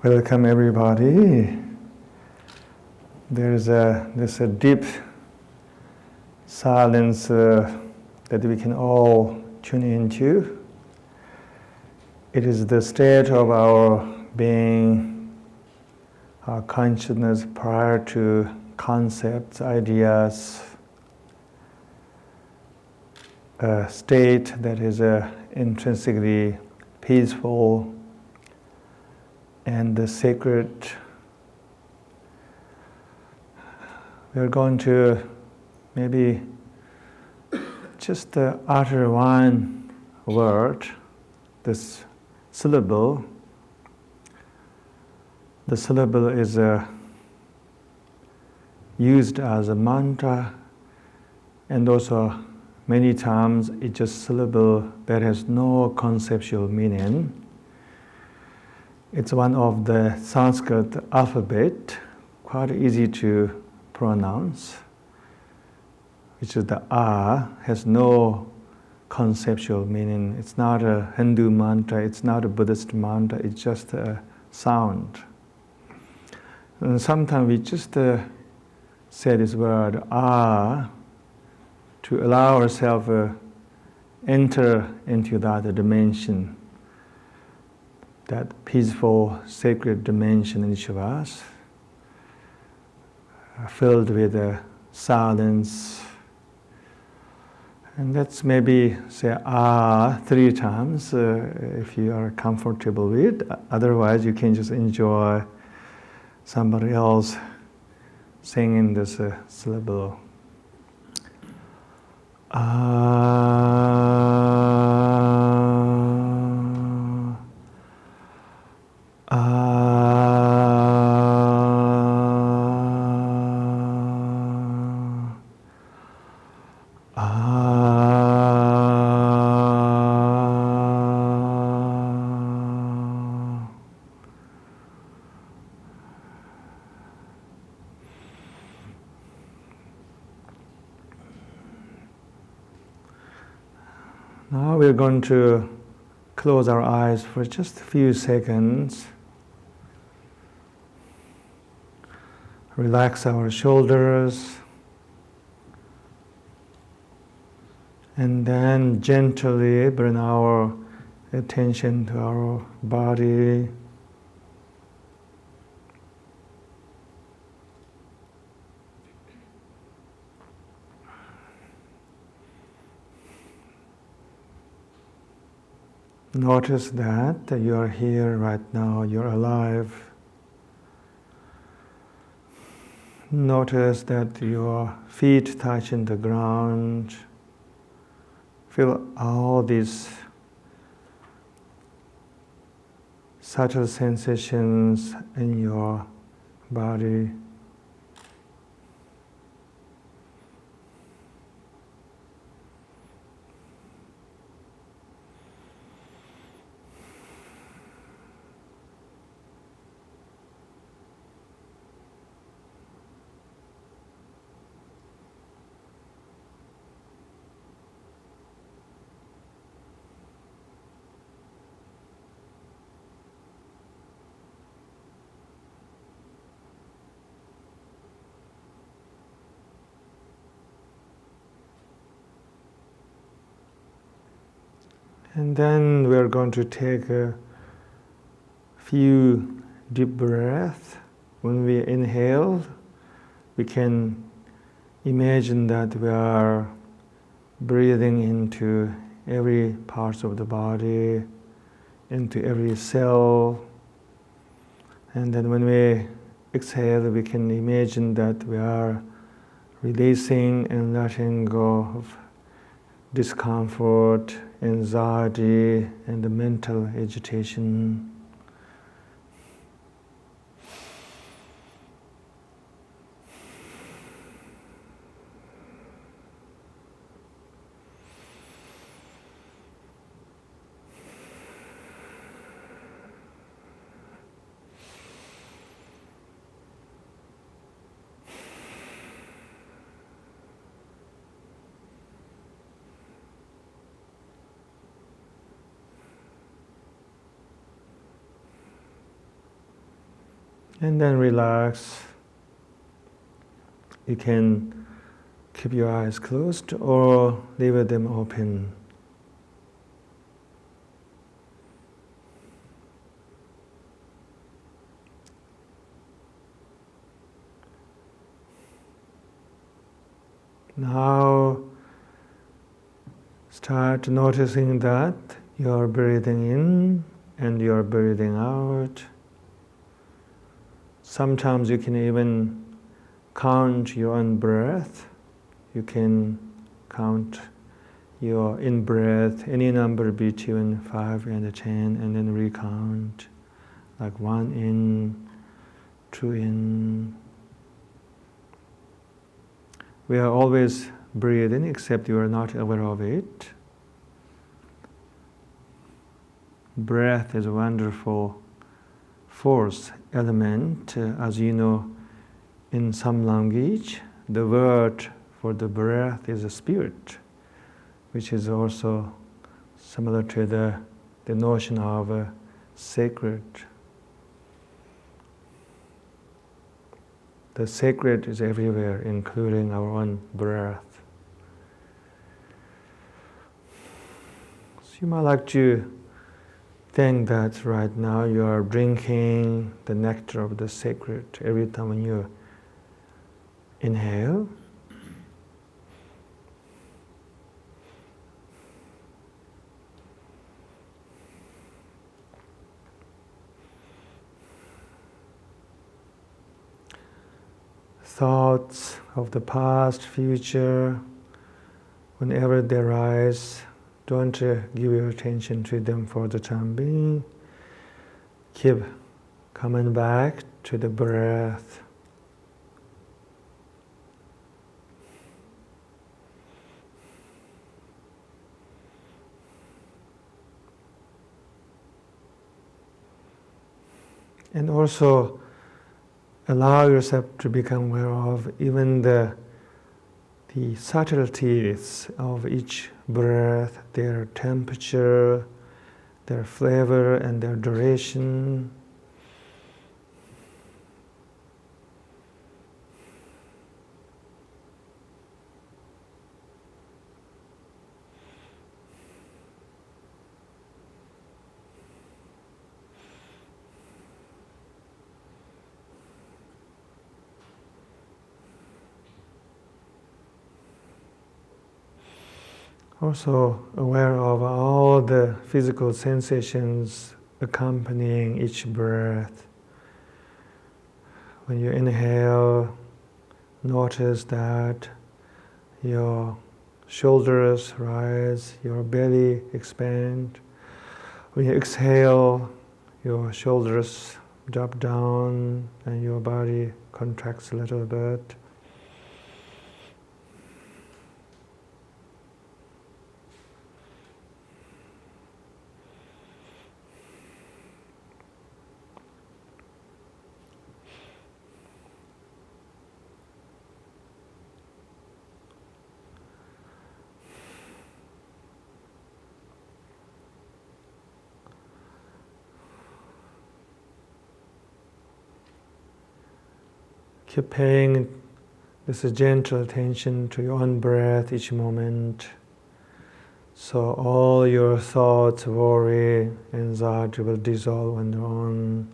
Welcome everybody. There's a deep silence that we can all tune into. It is the state of our being, our consciousness prior to concepts, ideas, a state that is intrinsically peaceful and the sacred. We're going to maybe just utter one word, this syllable. The syllable is used as a mantra, and also many times it's just syllable that has no conceptual meaning. It's one of the Sanskrit alphabet, quite easy to pronounce, which is the A, has no conceptual meaning. It's not a Hindu mantra, it's not a Buddhist mantra, it's just a sound. And sometimes we just say this word A to allow ourselves enter into that dimension, that peaceful, sacred dimension in each of us, filled with silence. And let's maybe say "ah" 3 times if you are comfortable with. Otherwise, you can just enjoy somebody else singing this syllable. Now we're going to close our eyes for just a few seconds. Relax our shoulders. And then gently bring our attention to our body. Notice that you are here right now, you're alive. Notice that your feet touching the ground. Feel all these subtle sensations in your body. And then we're going to take a few deep breaths. When we inhale, we can imagine that we are breathing into every part of the body, into every cell. And then when we exhale, we can imagine that we are releasing and letting go of discomfort, anxiety, and the mental agitation. And then relax. You can keep your eyes closed or leave them open. Now start noticing that you're breathing in and you're breathing out. Sometimes you can even count your own breath. You can count your in-breath, any number between 5 and 10, and then recount, like 1 in, 2 in. We are always breathing, except you are not aware of it. Breath is a wonderful force element. As you know, in some language, the word for the breath is a spirit, which is also similar to the notion of sacred. The sacred is everywhere, including our own breath. So you might like to think that right now you are drinking the nectar of the sacred every time when you inhale. Thoughts of the past, future, whenever they arise, don't give your attention to them for the time being. Keep coming back to the breath. And also allow yourself to become aware of even the subtleties of each breath, their temperature, their flavor, and their duration. Also aware of all the physical sensations accompanying each breath. When you inhale, notice that your shoulders rise, your belly expand. When you exhale, your shoulders drop down and your body contracts a little bit. Keep paying this gentle attention to your own breath each moment. So all your thoughts, worry, anxiety will dissolve on their own.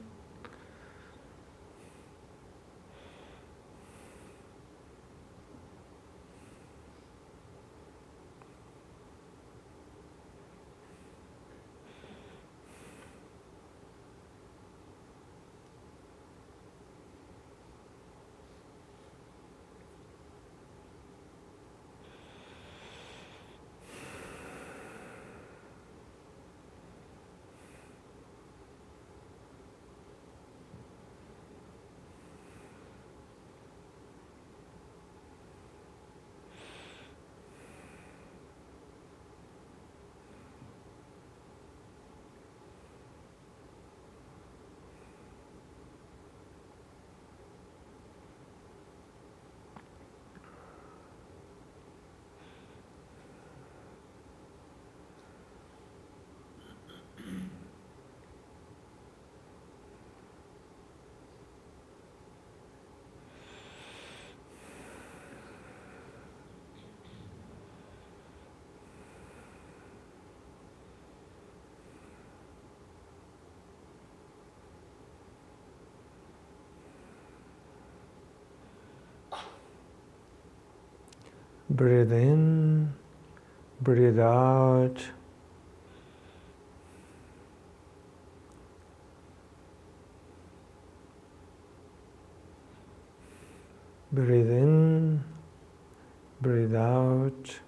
Breathe in, breathe out. Breathe in, breathe out.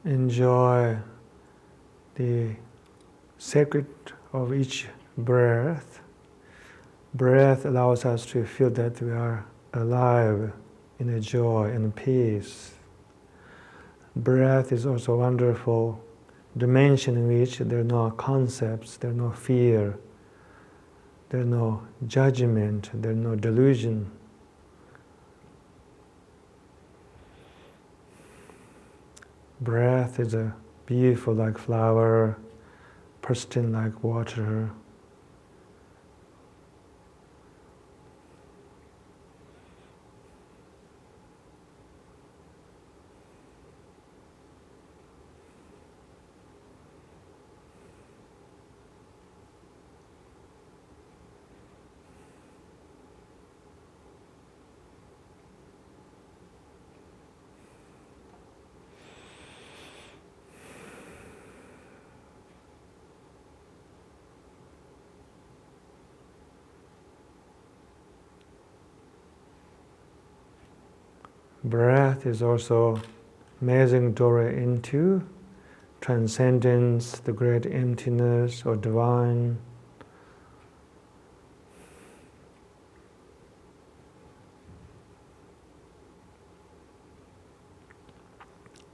Enjoy the sacred of each breath. Breath allows us to feel that we are alive in a joy and peace. Breath is also a wonderful dimension in which there are no concepts, there are no fear, there are no judgment, there are no delusion. Breath is a beautiful like flower, pristine like water. Breath is also amazing doorway into transcendence, the great emptiness or divine.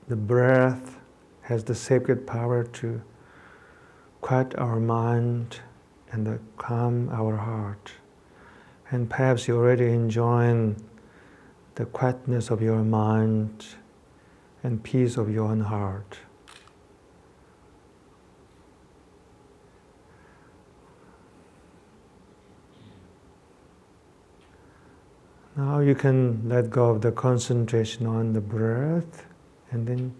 The breath has the sacred power to quiet our mind and calm our heart. And perhaps you're already enjoying the quietness of your mind and peace of your own heart. Now you can let go of the concentration on the breath and then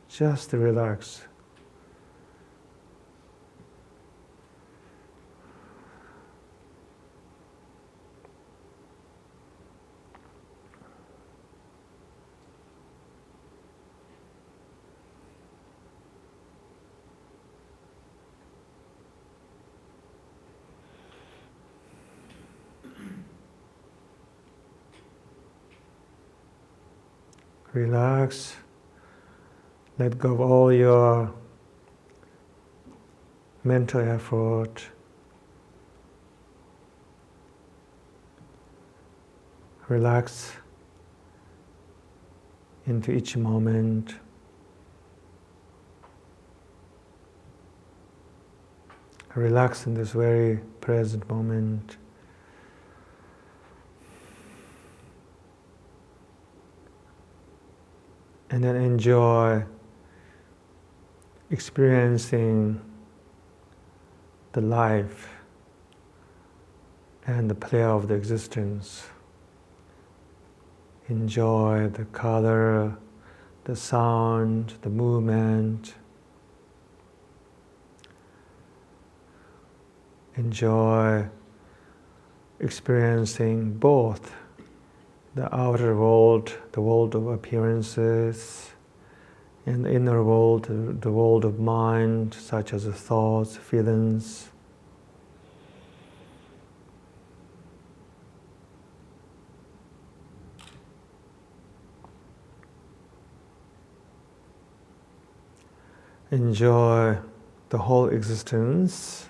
just relax. Relax. Let go of all your mental effort. Relax into each moment. Relax in this very present moment. And then enjoy experiencing the life and the play of the existence. Enjoy the color, the sound, the movement. Enjoy experiencing both the outer world, the world of appearances, in the inner world, the world of mind, such as the thoughts, feelings. Enjoy the whole existence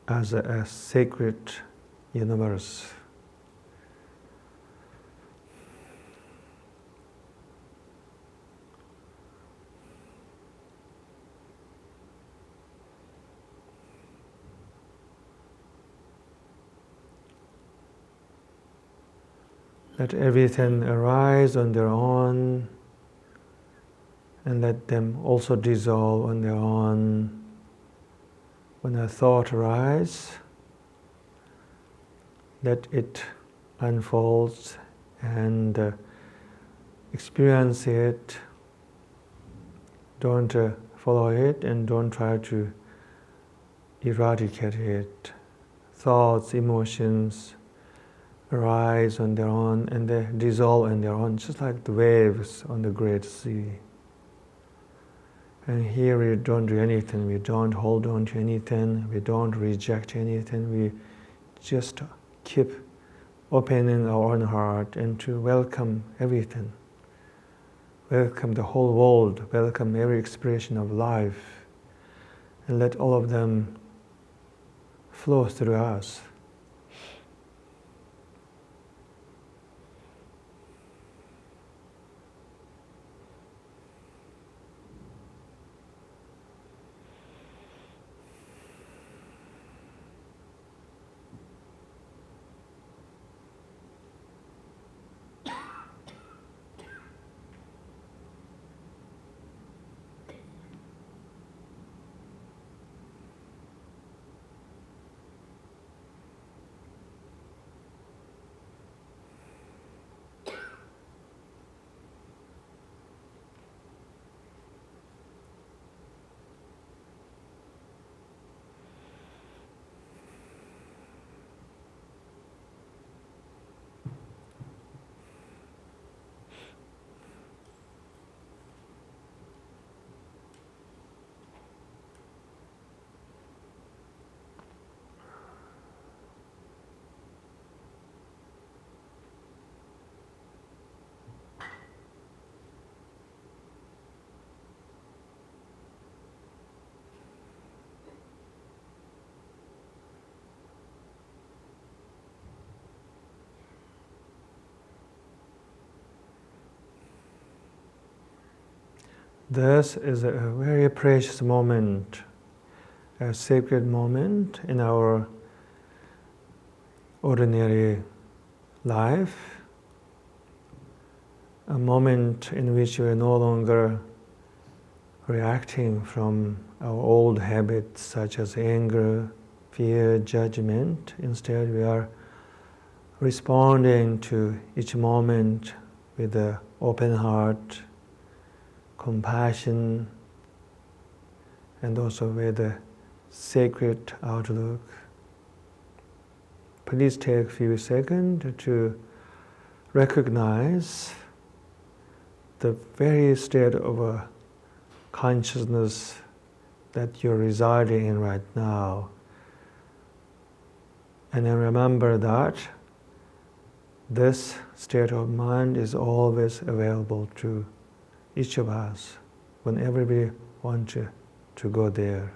as a sacred universe. Let everything arise on their own, and let them also dissolve on their own. When a thought arises, let it unfold and experience it. Don't follow it and don't try to eradicate it. Thoughts, emotions arise on their own and they dissolve on their own, just like the waves on the great sea. And here we don't do anything, we don't hold on to anything, we don't reject anything, we just keep opening our own heart and to welcome everything. Welcome the whole world, welcome every expression of life, and let all of them flow through us. This is a very precious moment, a sacred moment in our ordinary life, a moment in which we are no longer reacting from our old habits such as anger, fear, judgment. Instead, we are responding to each moment with an open heart, compassion, and also with a sacred outlook. Please take a few seconds to recognize the very state of consciousness that you're residing in right now. And then remember that this state of mind is always available to each of us whenever we want to go there.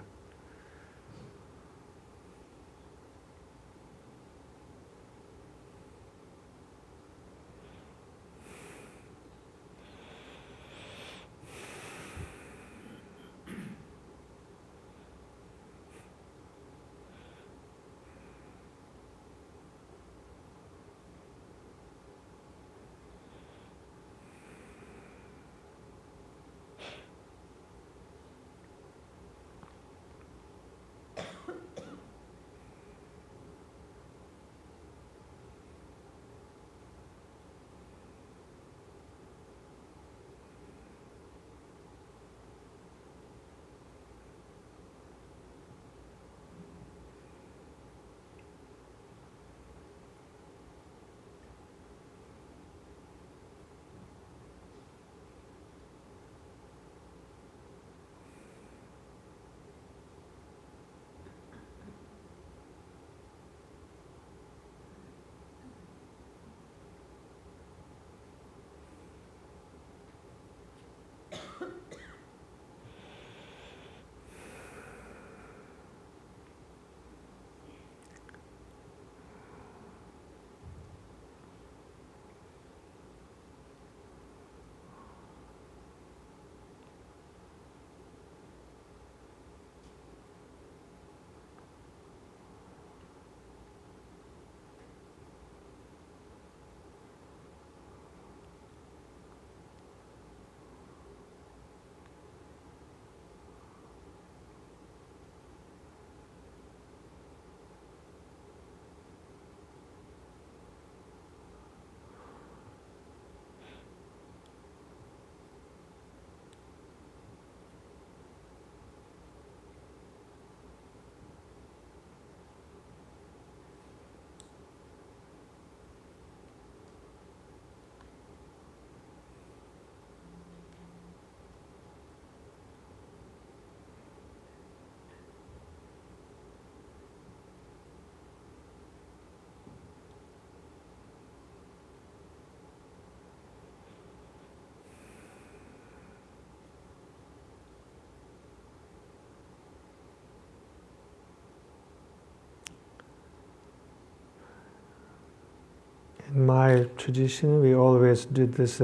In my tradition, we always do this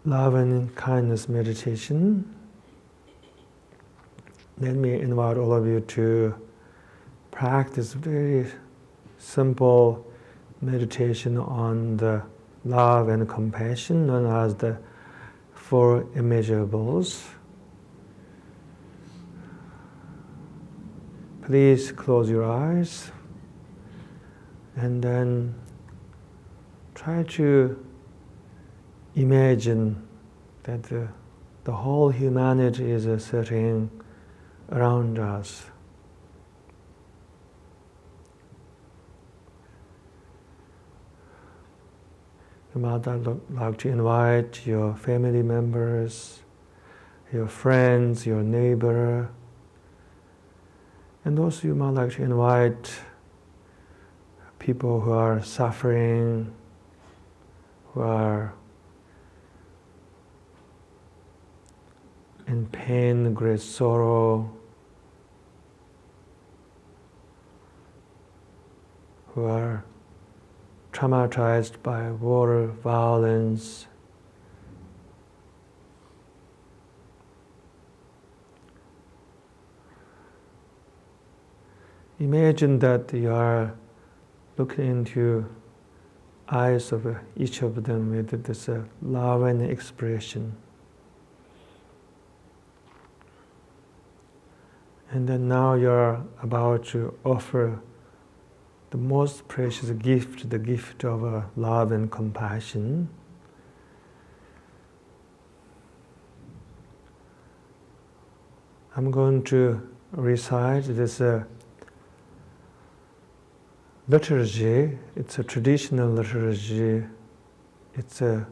love and kindness meditation. Let me invite all of you to practice very simple meditation on the love and compassion, known as the four immeasurables. Please close your eyes and then try to imagine that the whole humanity is sitting around us. You might like to invite your family members, your friends, your neighbor, and also you might like to invite people who are suffering, who are in pain, great sorrow, who are traumatized by war, violence. Imagine that you are looking into eyes of each of them with this love and expression. And then now you're about to offer the most precious gift, the gift of love and compassion. I'm going to recite this liturgy. It's a traditional liturgy. It's a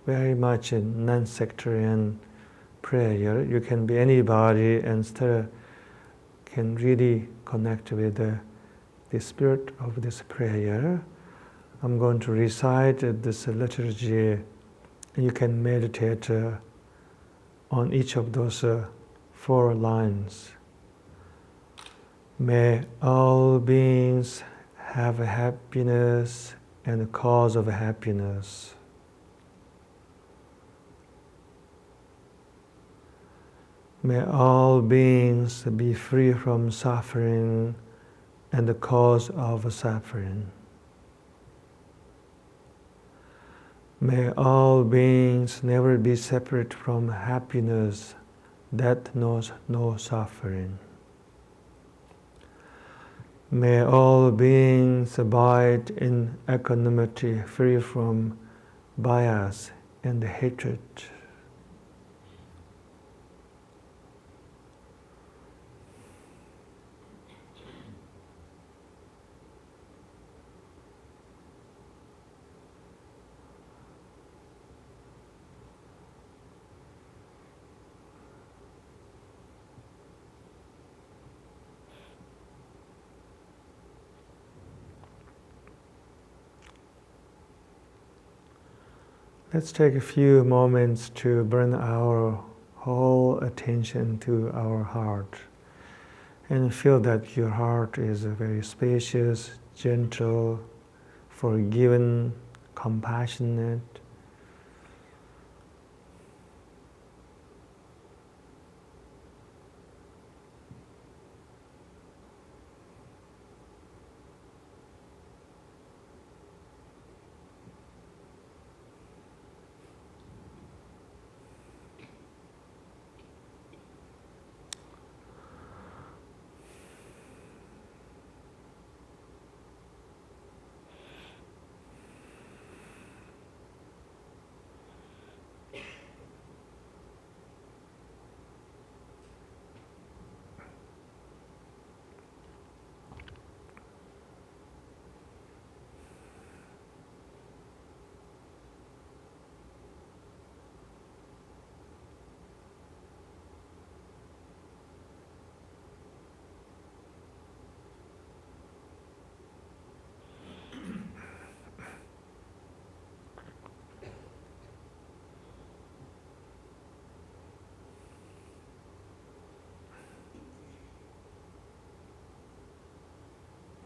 very much a non-sectarian prayer. You can be anybody and still can really connect with the spirit of this prayer. I'm going to recite this liturgy, and you can meditate on each of those four lines. May all beings have happiness and the cause of happiness. May all beings be free from suffering and the cause of suffering. May all beings never be separate from happiness that knows no suffering. May all beings abide in equanimity, free from bias and hatred. Let's take a few moments to bring our whole attention to our heart and feel that your heart is very spacious, gentle, forgiving, compassionate.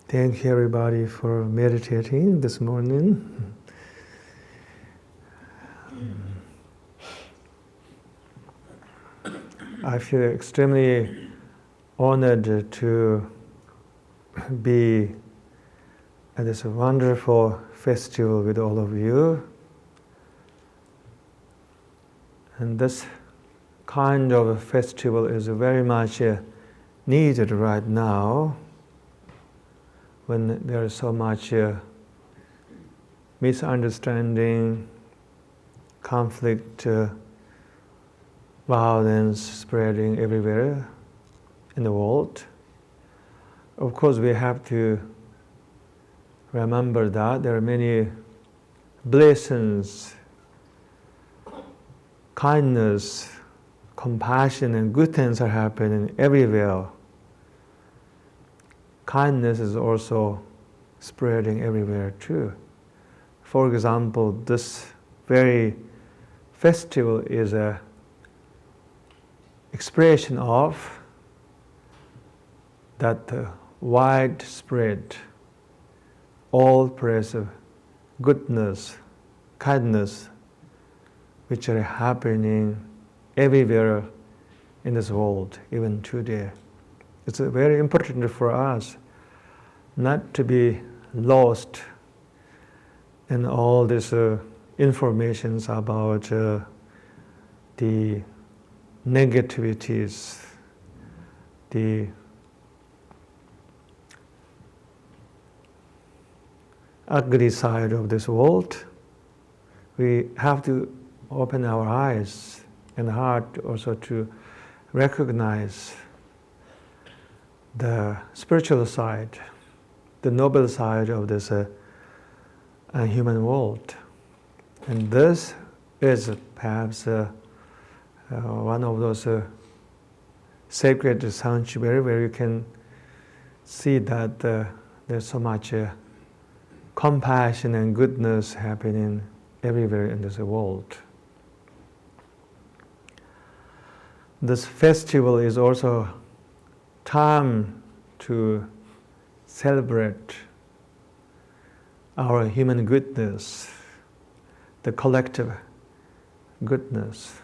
Thank you everybody for meditating this morning. I feel extremely honored to be at this wonderful festival with all of you. And this kind of a festival is very much needed right now, when there is so much misunderstanding, conflict, violence spreading everywhere in the world. Of course, we have to remember that there are many blessings, kindness, compassion, and good things are happening everywhere. Kindness is also spreading everywhere too. For example, this very festival is an expression of that widespread, all-pervasive goodness, kindness, which are happening everywhere in this world, even today. It's very important for us not to be lost in all these informations about the negativities, the ugly side of this world. We have to open our eyes and heart also to recognize the spiritual side, the noble side of this human world. And this is perhaps one of those sacred sanctuary where you can see that there's so much compassion and goodness happening everywhere in this world. This festival is also time to celebrate our human goodness, the collective goodness.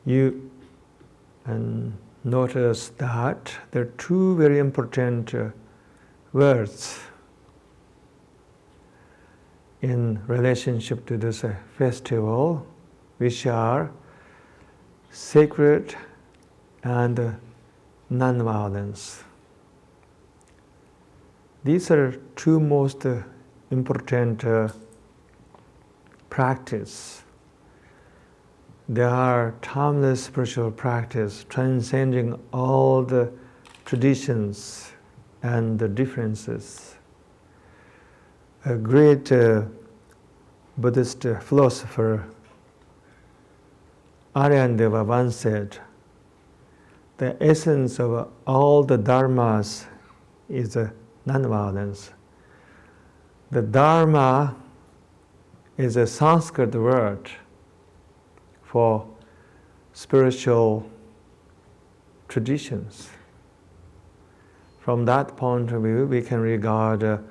You notice that there are two very important words in relationship to this festival, which are sacred and non-violence. These are two most important practice. They are timeless spiritual practice, transcending all the traditions and the differences. A great Buddhist philosopher, Aryandeva, once said, the essence of all the dharmas is non-violence. The dharma is a Sanskrit word for spiritual traditions. From that point of view, we can regard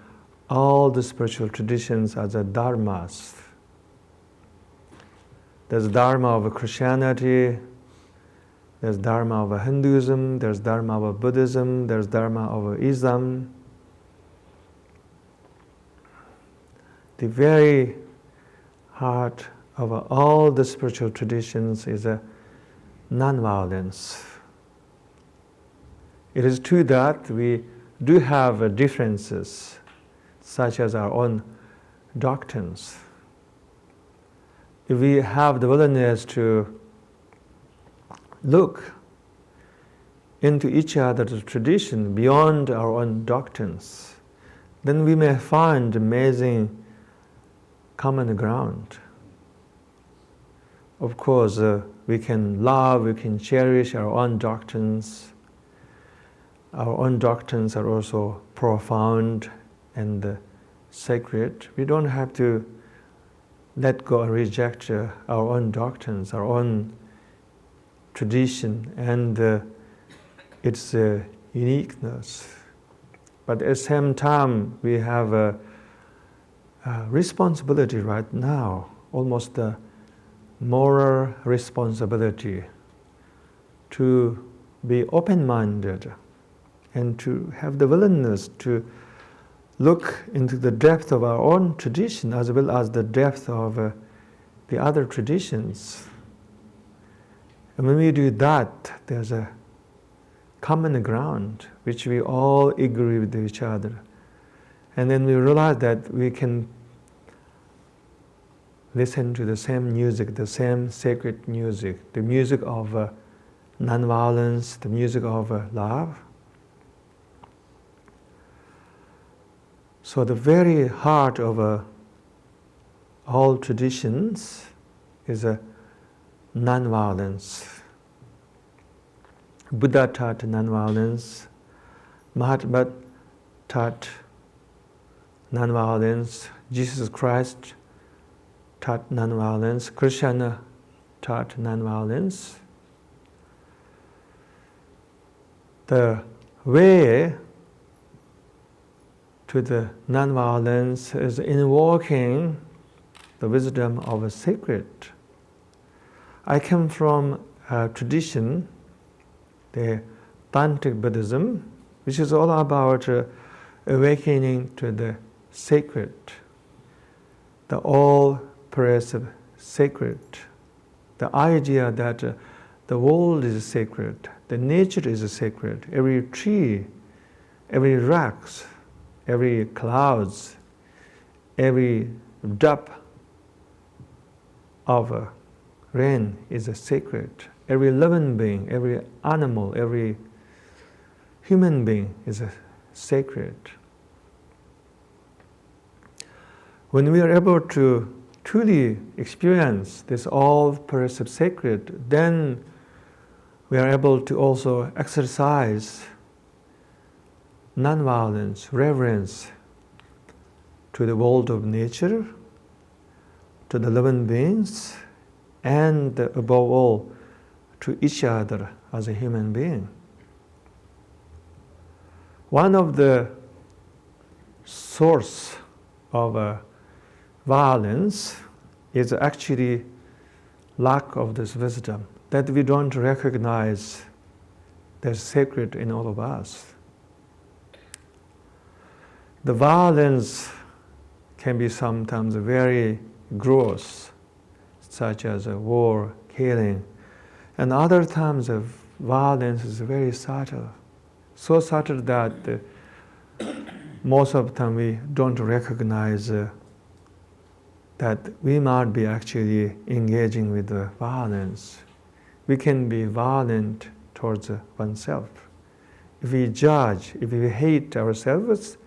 all the spiritual traditions as dharmas. There's dharma of Christianity, there's dharma of Hinduism, there's dharma of Buddhism, there's dharma of Islam. The very heart of all the spiritual traditions is non-violence. It is true that we do have differences, such as our own doctrines. If we have the willingness to look into each other's tradition beyond our own doctrines, then we may find amazing common ground. Of course, we can love, we can cherish our own doctrines. Our own doctrines are also profound and sacred. We don't have to let go and reject our own doctrines, our own tradition and its uniqueness. But at the same time, we have a responsibility right now, almost a moral responsibility to be open-minded and to have the willingness to look into the depth of our own tradition as well as the depth of the other traditions. And when we do that, there's a common ground which we all agree with each other. And then we realize that we can listen to the same music, the same sacred music, the music of non-violence, the music of love. So the very heart of all traditions is non-violence. Buddha taught non-violence, Mahatma taught non-violence, Jesus Christ taught non-violence, Krishna taught non-violence. The way to the non-violence is invoking the wisdom of a sacred. I come from a tradition, the Tibetan Buddhism, which is all about awakening to the sacred, the all-pervasive sacred, the idea that the world is sacred, the nature is sacred, every tree, every rock, every clouds, every drop of rain is sacred. Every living being, every animal, every human being is sacred. When we are able to truly experience this all-pervasive sacred, then we are able to also exercise non-violence, reverence to the world of nature, to the living beings, and above all, to each other as a human being. One of the source of violence is actually lack of this wisdom, that we don't recognize the sacred in all of us. The violence can be sometimes very gross, such as war, killing, and other times of violence is very subtle, so subtle that most of the time we don't recognize that we might be actually engaging with the violence. We can be violent towards oneself. If we judge, if we hate ourselves,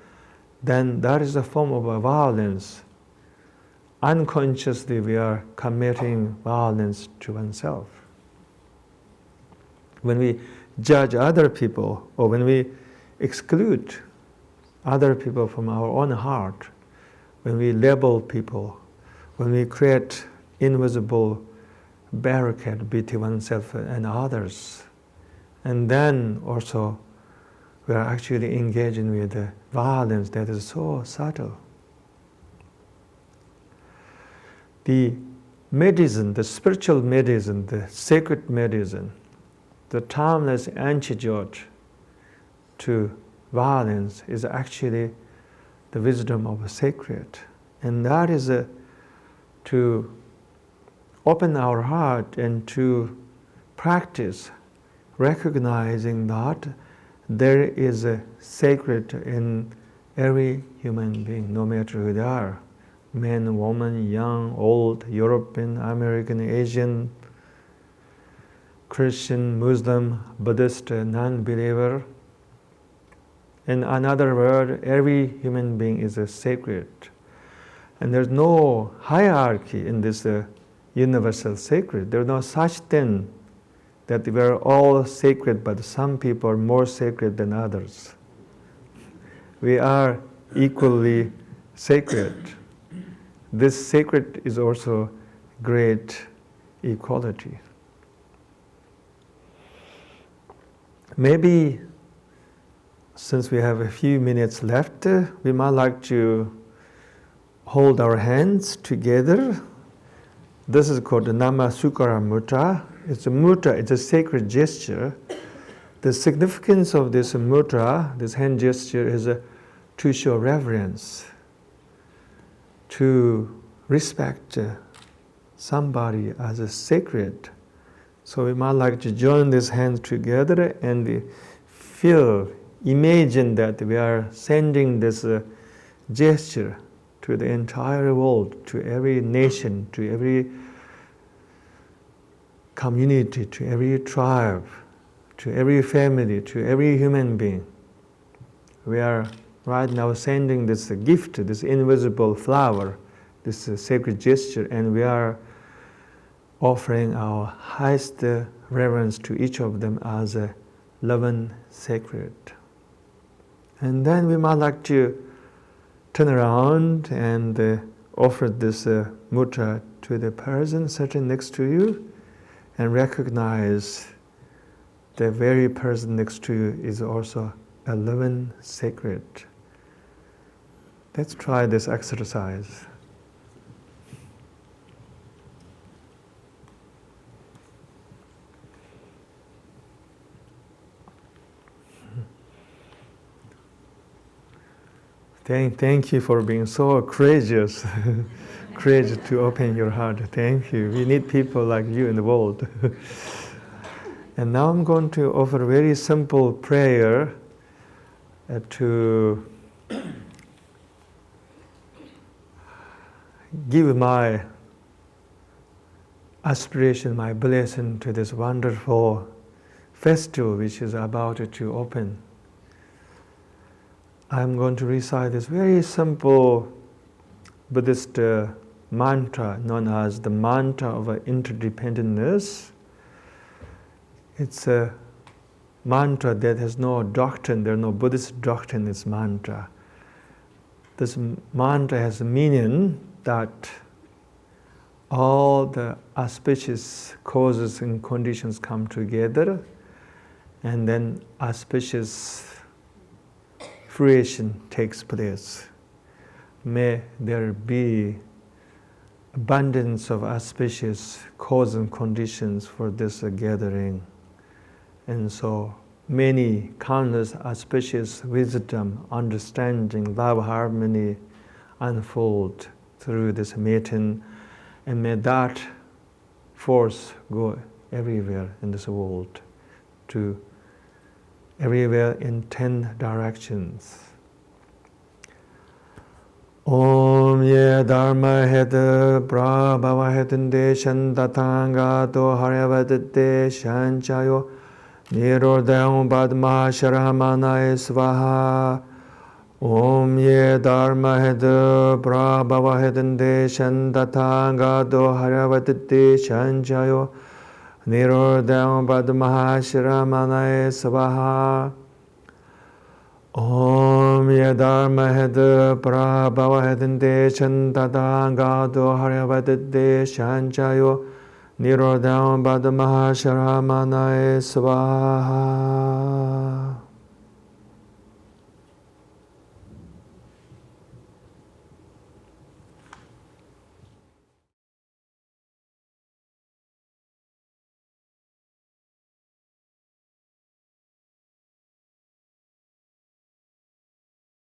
then that is a form of violence. Unconsciously we are committing violence to oneself. When we judge other people, or when we exclude other people from our own heart, when we label people, when we create invisible barricade between oneself and others, and then also we are actually engaging with violence that is so subtle. The medicine, the spiritual medicine, the sacred medicine, the timeless antidote to violence is actually the wisdom of the sacred. And that is to open our heart and to practice recognizing that there is a sacred in every human being, no matter who they are. Man, woman, young, old, European, American, Asian, Christian, Muslim, Buddhist, non-believer. In another word, every human being is a sacred. And there's no hierarchy in this universal sacred. There's no such thing that we are all sacred, but some people are more sacred than others. We are equally sacred. This sacred is also great equality. Maybe since we have a few minutes left, we might like to hold our hands together. This is called the Namasukara Mudra. It's a mudra, it's a sacred gesture. The significance of this mudra, this hand gesture, is to show reverence, to respect somebody as a sacred. So we might like to join these hands together and imagine that we are sending this gesture to the entire world, to every nation, to every community, to every tribe, to every family, to every human being. We are right now sending this gift, this invisible flower, this sacred gesture, and we are offering our highest reverence to each of them as a loving sacred. And then we might like to turn around and offer this mudra to the person sitting next to you and recognize the very person next to you is also a living sacred. Let's try this exercise. Thank you for being so courageous, courageous to open your heart. Thank you. We need people like you in the world. And now I'm going to offer a very simple prayer to give my aspiration, my blessing to this wonderful festival which is about to open. I'm going to recite this very simple Buddhist mantra known as the mantra of interdependentness. It's a mantra that has no doctrine, there's no Buddhist doctrine in this mantra. This mantra has a meaning that all the auspicious causes and conditions come together, and then auspicious fruition takes place. May there be abundance of auspicious causes and conditions for this gathering. And so many countless auspicious wisdom, understanding, love, harmony unfold through this meeting, and may that force go everywhere in this world, to everywhere in 10 directions. Om ye dharma heta prabhava hetande shantatanga to haryavadate shanchayo nirodayam padma sharamanaye svaha. Om ye dharma heta prabhava hetande shantatanga to haryavadate shanchayo nirodayam padma sharamanaye svaha. Om ye dharma heta prabhava hetande shantatanga to haryavadate shanchayo nirodayam padma sharamanaye svaha.